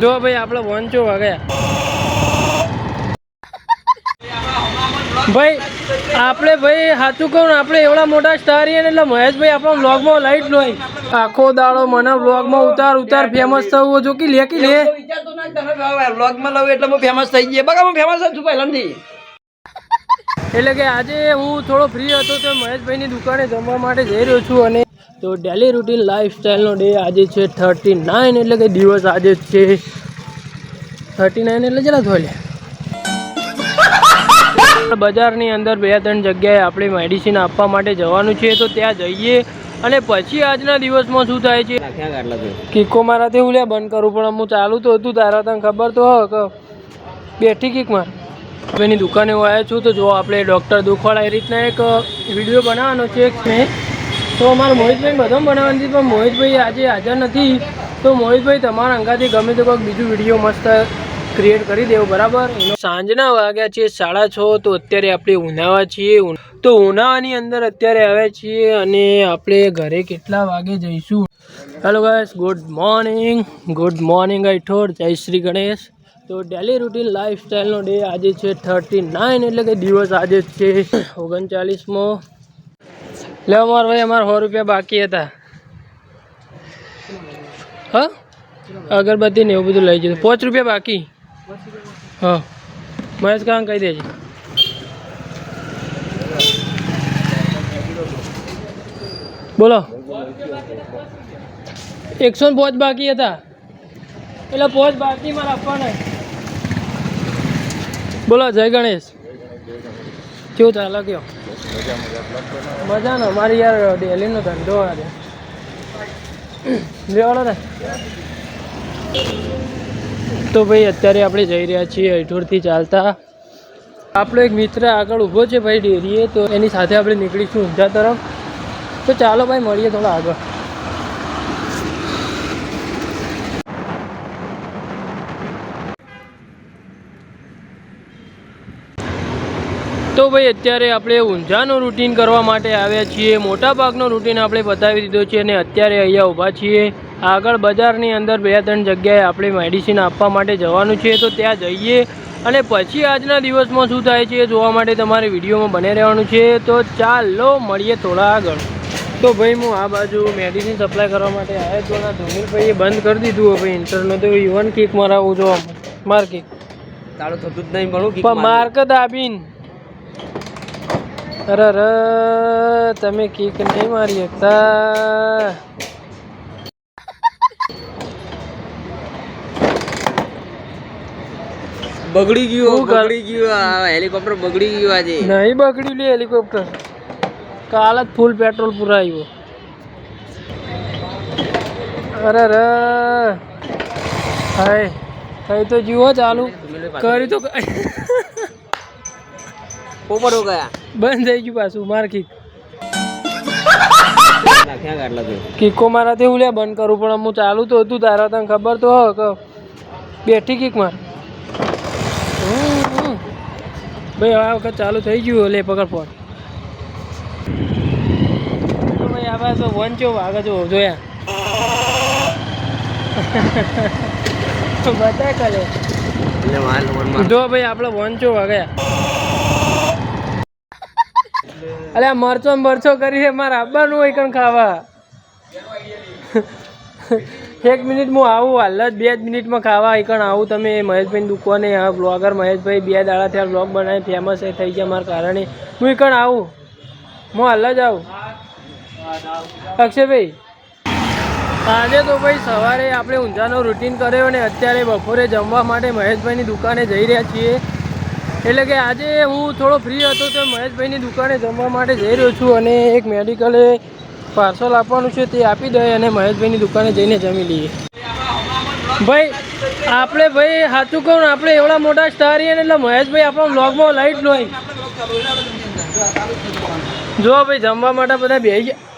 જો ભાઈ આપણે વંચો વાગ્યા ભાઈ આપણે ભાઈ સાચું કહું ને આપણે એવડા મોટા સ્ટાર છીએ ને એટલે મહેશભાઈ આપણો વ્લોગમાં લાઈટ લોય આખો દાડો મને વ્લોગમાં ઉતાર ફેમસ થવું જો કે લે વ્લોગમાં લઉં એટલે હું ફેમસ થઈ ગઈ બકા હું ફેમસ છું પહેલાથી એટલે કે આજે હું થોડો ફ્રી હતો તો મહેશભાઈની દુકાને જમવા માટે જઈ રહ્યો છું અને તો ડેલી રૂટીન લાઈફસ્ટાઈલનો ડે આજે છે 39 એટલે કે દિવસ આજે છે 39 એટલે જરા થોડે બજારની અંદર 2-3 જગ્યાએ આપણે મેડિસિન આપવા માટે જવાનું છે તો ત્યાં જઈએ અને પછી આજના દિવસમાં શું થાય છે કિકો મારાથી હું લે બંધ કરું પણ હું ચાલુ તો હતું તારા તને ખબર તો હો કે બેઠી કિક માર એની દુકાને હું આવ્યો છું તો જો આપણે ડૉક્ટર દુખવાડા એ રીતના એક વિડીયો બનાવવાનો છે મેં તો અમારા મોહિતભાઈ બધા બનાવવાની હતી પણ મોહિતભાઈ આજે હાજર નથી તો મોહિતભાઈ તમારા અંગાથી ગમે તો કોઈક બીજું વિડીયો મસ્ત ક્રિએટ કરી દેવું બરાબર સાંજના વાગ્યા છે 6:30 તો અત્યારે આપણે ઉનાવા છીએ તો ઉનાવાની અંદર અત્યારે આવ્યા છીએ અને આપણે ઘરે કેટલા વાગે જઈશું hello guys good morning I થોડ જય શ્રી ગણેશ તો ડેલી રૂટીન લાઈફસ્ટાઈલનો ડે આજે છે 39 એટલે કે દિવસ આજે છે 39મો લે અમાર ભાઈ અમારે 100 રૂપિયા બાકી હતા હા અગરબત્તી ને એવું બધું લઈ જતું 5 રૂપિયા બાકી હા મહેશ કામ કહી દેજે બોલો 105 બાકી હતા એટલે 5 બાકી મારે આપવાના બોલો જય ગણેશ કેવું ચાલે કયો મજા ને મારી યાર ડેલીનો ધંધો આજે લેવાડો ને તો ભાઈ અત્યારે આપણે જઈ રહ્યા છીએ અઠોરથી ચાલતા આપણો એક મિત્ર આગળ ઊભો છે ભાઈ ડેરીએ તો એની સાથે આપણે નીકળીશું ઊંઝા તરફ તો ચાલો ભાઈ મળીએ થોડા આગળ તો ભાઈ અત્યારે આપણે ઊંઝાનું રૂટીન કરવા માટે આવ્યા છીએ મોટાભાગનો રૂટીન આપણે બતાવી દીધો છે અને અત્યારે અહીંયા ઊભા છીએ આગળ બજારની અંદર 2-3 જગ્યાએ આપણે મેડિસિન આપવા માટે જવાનું છે તો ત્યાં જઈએ અને પછી આજના દિવસમાં શું થાય છે એ જોવા માટે તમારે વિડીયોમાં બને રહેવાનું છે તો ચાલો મળીએ થોડા આગળ તો ભાઈ હું આ બાજુ મેડિસિન સપ્લાય કરવા માટે આવ્યો તો ના ધોનીભાઈએ બંધ કરી દીધું ભાઈ ઇન્ટરનો તો ઇવન કિક મારાવું જો માર કિક તારું થતું જ નહીં ભણું પણ માર્ક દાબીન અરે તમે કિક નહીં મારી શકતા બગડી ગયું હેલિકોપ્ટર બગડી ગયું આજે નહીં બગડ્યું લે હેલિકોપ્ટર કાલ જ ફૂલ પેટ્રોલ પુરાયું અરે હાય કઈ તો જીવો ચાલુ કરી તો પોપર હો ગયા બંધ થઈ ગયું પાછું માર કિકો મારાથી હું લે બંધ કરું પણ હું ચાલુ તો હતું તારા તને ખબર તો હો કે બેઠી કિક માર ભાઈ આ વખત ચાલુ થઈ ગયું લે પકડ ફોન ભાઈ આ પાસે વંચો વાગે જો જોયા બતાય કાલે જો ભાઈ આપણે વંચો વાગ્યા અલે મરચો કરી છે મારે આવવાનું હોય કણ ખાવા 1 મિનિટ હું આવું હાલ જ 2 મિનિટમાં ખાવા એકણ આવું તમે મહેશભાઈની દુકાને આ બ્લોગર મહેશભાઈ 2 દાડા થયા બ્લોગ બનાવી ફેમસ થઈ ગયા મારા કારણે હું એકણ આવું હું હાલ જ આવું અક્ષયભાઈ આજે તો ભાઈ સવારે આપણે ઊંઝાનો રૂટીન કર્યો અને અત્યારે બપોરે જમવા માટે મહેશભાઈની દુકાને જઈ રહ્યા છીએ એટલે કે આજે હું થોડો ફ્રી હતો તો મહેશભાઈની દુકાને જમવા માટે જઈ રહ્યો છું અને એક મેડિકલે પાર્સલ આપવાનું છે તે આપી દઈએ અને મહેશભાઈની દુકાને જઈને જમી લઈએ ભાઈ આપણે ભાઈ સાચું કહું ને આપણે એવડા મોટા સ્ટાર છીએ ને એટલે મહેશભાઈ આપણો વ્લોગમાં લાઈટ લોય જો ભાઈ જમવા માટે બધા બેસી ગયા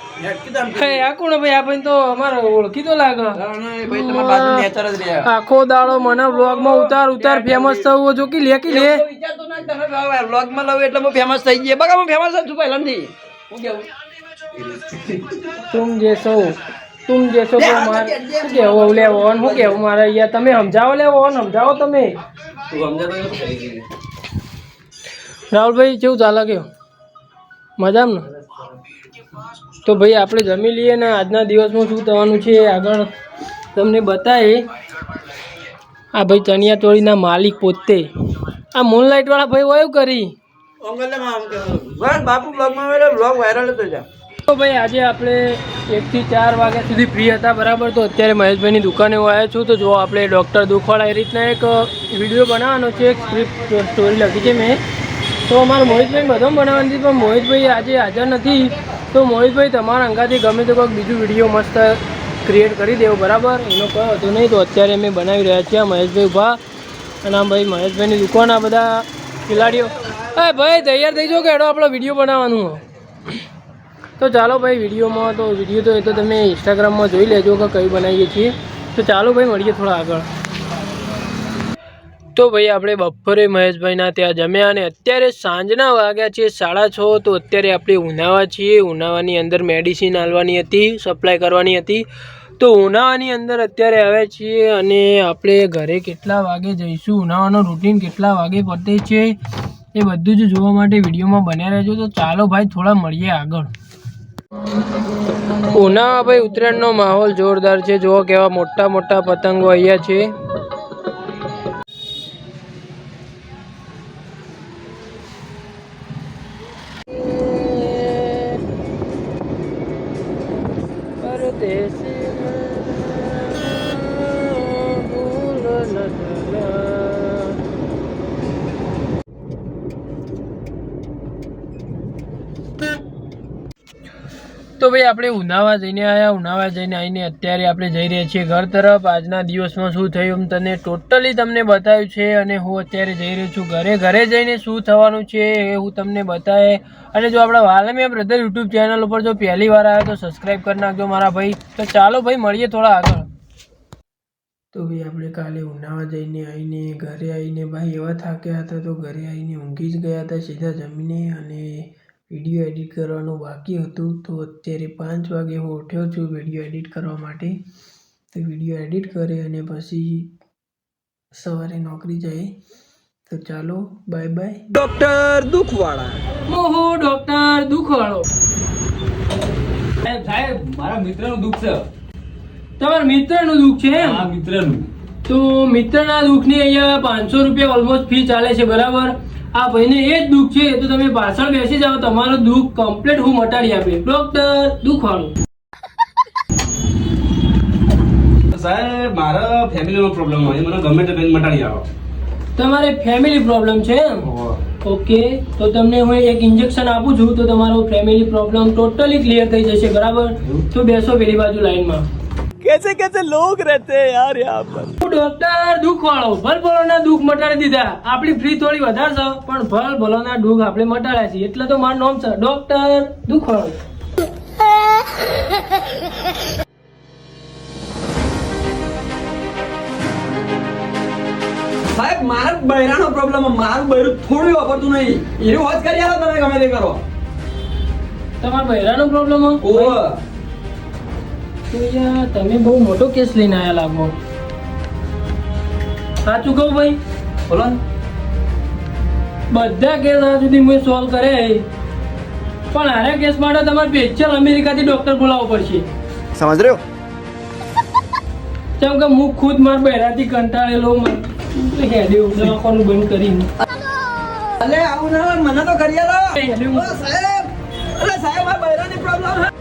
આ કોણ ભાઈ આપણને તો અમારે ઓળખી તો લાગે આખો દાડો મને વ્લોગમાં ઉતાર ફેમસ થવું જો કે લે વ્લોગમાં લઉં એટલે હું ફેમસ થઈ ગઈ બકા હું ફેમસ છું પહેલાથી तुम જે સૌ તુમ જેસો તો માર શું કેવું લે ઓન શું કેવું મારે યાર તમે સમજાવો લે ઓન સમજાવો તમે રાહુલભાઈ કેવું ચાલે કયો મજામાં ને તો ભાઈ આપણે જમી લઈએ ને આજના દિવસમાં શું થવાનું છે આગળ તમને બતાવીએ આ ભાઈ ચણિયા ચોળીના માલિક પોતે આ મૂનલાઇટ વાળા ભાઈ હોય એવું કરી બાપુ બ્લોગ વાયરલ હતો જા તો ભાઈ આજે આપણે 1 થી 4 વાગ્યા સુધી ફ્રી હતા બરાબર તો અત્યારે મહેશભાઈની દુકાને હું આવ્યો છું તો જો આપણે ડૉક્ટર દુખવાળા એ રીતના એક વિડીયો બનાવવાનો છે એક સ્ક્રિપ્ટ સ્ટોરી લખી છે મેં તો અમારા મોહિતભાઈ બધો બનાવવાની હતી પણ મોહિતભાઈ આજે હાજર નથી તો મોહિતભાઈ તમારા અંગાથી ગમે તો કોઈક બીજું વિડીયો મસ્ત ક્રિએટ કરી દેવો બરાબર એનો કોઈ હતો નહીં તો અત્યારે અમે બનાવી રહ્યા છીએ મહેશભાઈ ઉભા અને આમ ભાઈ મહેશભાઈની દુકાન આ બધા ખેલાડીઓ હા ભાઈ તૈયાર થઈ જાઓ કે એડો આપણો વિડીયો બનાવવાનું તો ચાલો ભાઈ વિડીયોમાં તો વિડીયો તો એ તો તમે ઇન્સ્ટાગ્રામમાં જોઈ લેજો કે કઈ બનાવીએ છીએ તો ચાલો ભાઈ મળીએ થોડા આગળ તો ભાઈ આપણે બપોરે મહેશભાઈના ત્યાં જમ્યા અને અત્યારે સાંજના વાગ્યા છે 6:30 તો અત્યારે આપણે ઉનાવા છીએ ઉનાવાની અંદર મેડિસિન આલવાની હતી સપ્લાય કરવાની હતી તો ઉનાવાની અંદર અત્યારે આવ્યા છીએ અને આપણે ઘરે કેટલા વાગે જઈશું ઉનાવાનો રૂટીન કેટલા વાગે પતે છે એ બધું જ જોવા માટે વિડીયોમાં બન્યા રહેજો તો ચાલો ભાઈ થોડા મળીએ આગળ ઉનાવા ભાઈ ઉત્તરાયણનો માહોલ જોરદાર છે જુઓ કેવા મોટા મોટા પતંગો અહીંયા છે તો ભાઈ આપણે ઉનાવા જઈને આવ્યા ઉનાવા જઈને આવીને અત્યારે આપણે જઈ રહ્યા છીએ ઘર તરફ આજના દિવસમાં શું થયું તને ટોટલી તમને બતાવ્યું છે અને હું અત્યારે જઈ રહ્યો છું ઘરે જઈને શું થવાનું છે એ હું તમને બતાવે અને જો આપણા વાલમિયા બ્રધર યુટ્યુબ ચેનલ ઉપર જો પહેલી વાર આવ્યો તો સબસ્ક્રાઈબ કરી નાખજો મારા ભાઈ તો ચાલો ભાઈ મળીએ થોડા આગળ તો ભાઈ આપણે કાલે ઉનાવા જઈને આવીને ઘરે આવીને ભાઈ એવા થાક્યા હતા તો ઘરે આવીને ઊંઘી જ ગયા હતા સીધા જમીને અને વિડીયો એડિટ કરવાનું બાકી હતું તો અત્યારે 5 વાગે હું ઉઠ્યો છું વિડીયો એડિટ કરવા માટે તો વિડીયો એડિટ કરે અને પછી સવારે નોકરી જાય તો ચાલો બાય બાય ડોક્ટર દુખવાળા મોહો ડોક્ટર દુખવાળો સાહેબ મારા મિત્રનું દુખ છે તમારા મિત્રનું દુઃખ છે એમ હા મિત્રનું તો મિત્રના દુઃખની અહીંયા 500 રૂપિયા ઓલમોસ્ટ ફી ચાલે છે બરાબર આ ભાઈને એ જ દુઃખ છે તો તમે પાછળ બેસી જાઓ તમારું દુઃખ કમ્પ્લીટ હું મટાડી આપે ડોક્ટર દુખવાળું સાહેબ મારા ફેમિલીનો પ્રોબ્લેમ હોય મને ગમે તે કંઈ મટાડી આવો તમારે ફેમિલી પ્રોબ્લેમ છે એમ ઓકે તો તમને હું એક ઇન્જેક્શન આપું છું તો તમારો ફેમિલી પ્રોબ્લેમ ટોટલી ક્લિયર થઈ જશે બરાબર તો બેસો પેલી બાજુ લાઈનમાં कैसे कैसे लोग रहते हैं यार यहाँ पर ડોક્ટર દુખવાળો ભલ ભલોના દુઃખ મટાડી દીધા આપણી ફ્રી થોડી વધારે છે પણ ભલ ભલોના દુઃખ આપણે મટાડ્યા છે એટલે તો મારું નામ છે ડોક્ટર દુખવાળો સાહેબ મારા બૈરાનો પ્રોબ્લેમ મારું બૈરું થોડું વાપરતું નહીં એનું હોજ કરી આવો તમે ગમે તે કરો તમારા બહેરાનો પ્રોબ્લેમ ઓહ તો યાર તમે બહુ મોટો કેસ લઈને આવ્યા લાગો સાચું કહું ભાઈ બોલો બધા કેસ આ સુધી મેં સોલ્વ કરે પણ આના કેસ માટે તમારે સ્પેશિયલ અમેરિકાથી ડોક્ટર બોલાવવો પડશે સમજ રહ્યો કેમ કે હું ખુદ મારા બહેરાથી કંટાળેલો હેડ્યો દવાખાનું બંધ કરીને અલે આવું ના મને તો કરી આલો હેડ્યો સાહેબ અલે સાહેબ આ બૈરાની પ્રોબ્લેમ